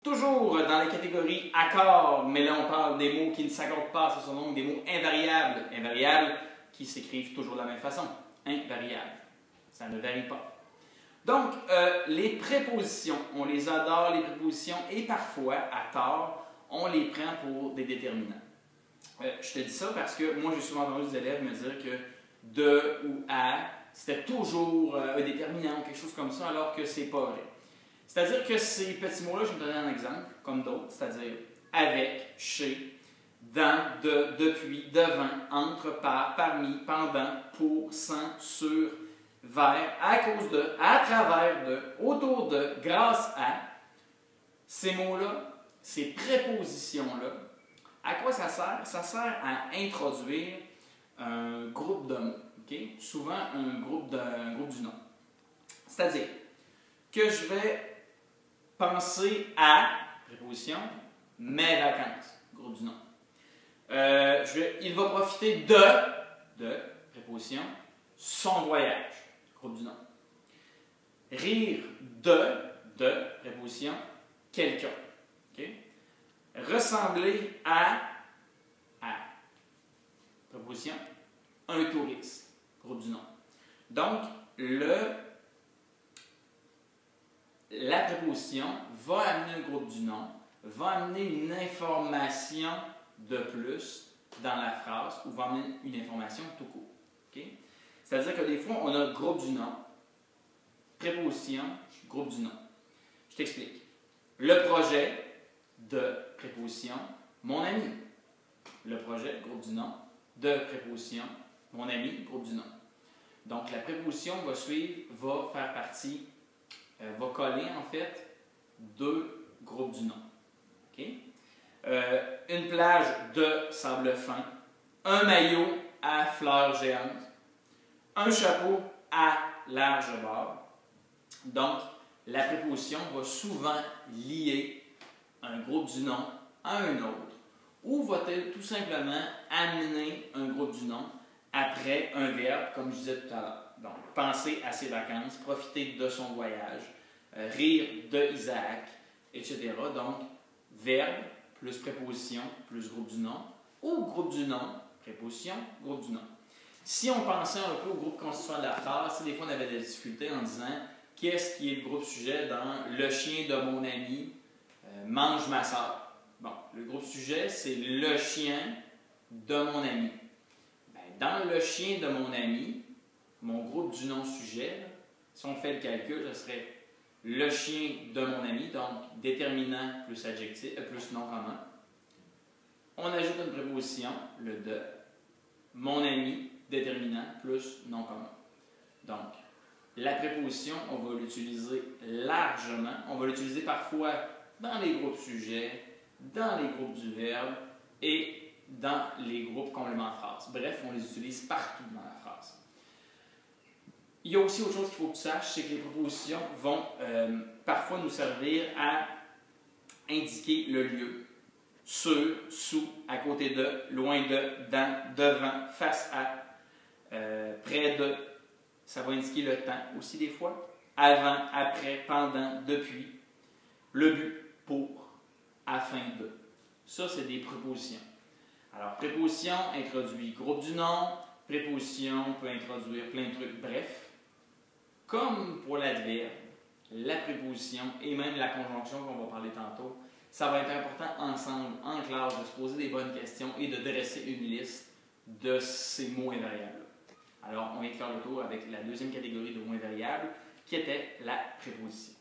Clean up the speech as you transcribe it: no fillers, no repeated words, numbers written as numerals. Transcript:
Toujours dans la catégorie accords, mais là on parle des mots qui ne s'accordent pas, ce sont donc des mots invariables. Invariables qui s'écrivent toujours de la même façon. Invariables. Ça ne varie pas. Donc, les prépositions, on les adore, les prépositions, et parfois, à tort, on les prend pour des déterminants. Je te dis ça parce que moi, j'ai souvent entendu des élèves me dire que de ou à, c'était toujours un déterminant ou quelque chose comme ça, alors que c'est pas vrai. C'est-à-dire que ces petits mots-là, je vais te donner un exemple, comme d'autres, c'est-à-dire avec, chez, dans, de, depuis, devant, entre, par, parmi, pendant, pour, sans, sur, vers, à cause de, à travers de, autour de, grâce à. Ces mots-là, ces prépositions-là, à quoi ça sert? Ça sert à introduire un groupe de mots, okay? Souvent un groupe du nom. C'est-à-dire que je vais penser à, préposition, mes vacances, groupe du nom. Il va profiter de, préposition, son voyage, groupe du nom. Rire de, préposition, quelqu'un. Okay? Ressembler à, préposition, un touriste, groupe du nom. Donc, la préposition va amener un groupe du nom, va amener une information de plus dans la phrase ou va amener une information tout court. Okay? C'est-à-dire que des fois, on a groupe du nom, préposition, groupe du nom. Je t'explique. Le projet de préposition, mon ami. Le projet, groupe du nom, de préposition, mon ami, groupe du nom. Donc, la préposition va suivre, va faire partie, va coller en fait deux groupes du nom. Okay? Une plage de sable fin, un maillot à fleurs géantes, un chapeau à large bord. Donc, la préposition va souvent lier un groupe du nom à un autre, ou va-t-elle tout simplement amener un groupe du nom après un verbe, comme je disais tout à l'heure. Donc, penser à ses vacances, profiter de son voyage, rire de Isaac, etc. Donc, verbe plus préposition plus groupe du nom, ou groupe du nom, préposition, groupe du nom. Si on pensait un peu au groupe constituant de la phrase, des fois on avait des difficultés en disant qu'est-ce qui est le groupe sujet dans le chien de mon ami mange ma soeur. Bon, le groupe sujet, c'est le chien de mon ami. Ben, dans le chien de mon ami, mon groupe du nom sujet, si on fait le calcul, ce serait le chien de mon ami, donc déterminant plus adjectif, plus nom commun. On ajoute une préposition, le de, mon ami, déterminant plus nom commun. Donc, la préposition, on va l'utiliser largement. On va l'utiliser parfois dans les groupes sujets, dans les groupes du verbe et dans les groupes compléments de phrase. Bref, on les utilise partout dans la phrase. Il y a aussi autre chose qu'il faut que tu saches, c'est que les prépositions vont parfois nous servir à indiquer le lieu. Sur, sous, à côté de, loin de, dans, devant, face à, près de. Ça va indiquer le temps aussi des fois. Avant, après, pendant, depuis. Le but, pour, afin de. Ça, c'est des prépositions. Alors, préposition introduit groupe du nom. Préposition peut introduire plein de trucs. Bref, comme pour l'adverbe, la préposition et même la conjonction qu'on va parler tantôt, ça va être important ensemble, en classe, de se poser des bonnes questions et de dresser une liste de ces mots invariables. Alors, on vient de faire le tour avec la deuxième catégorie de mots invariables, qui était la préposition.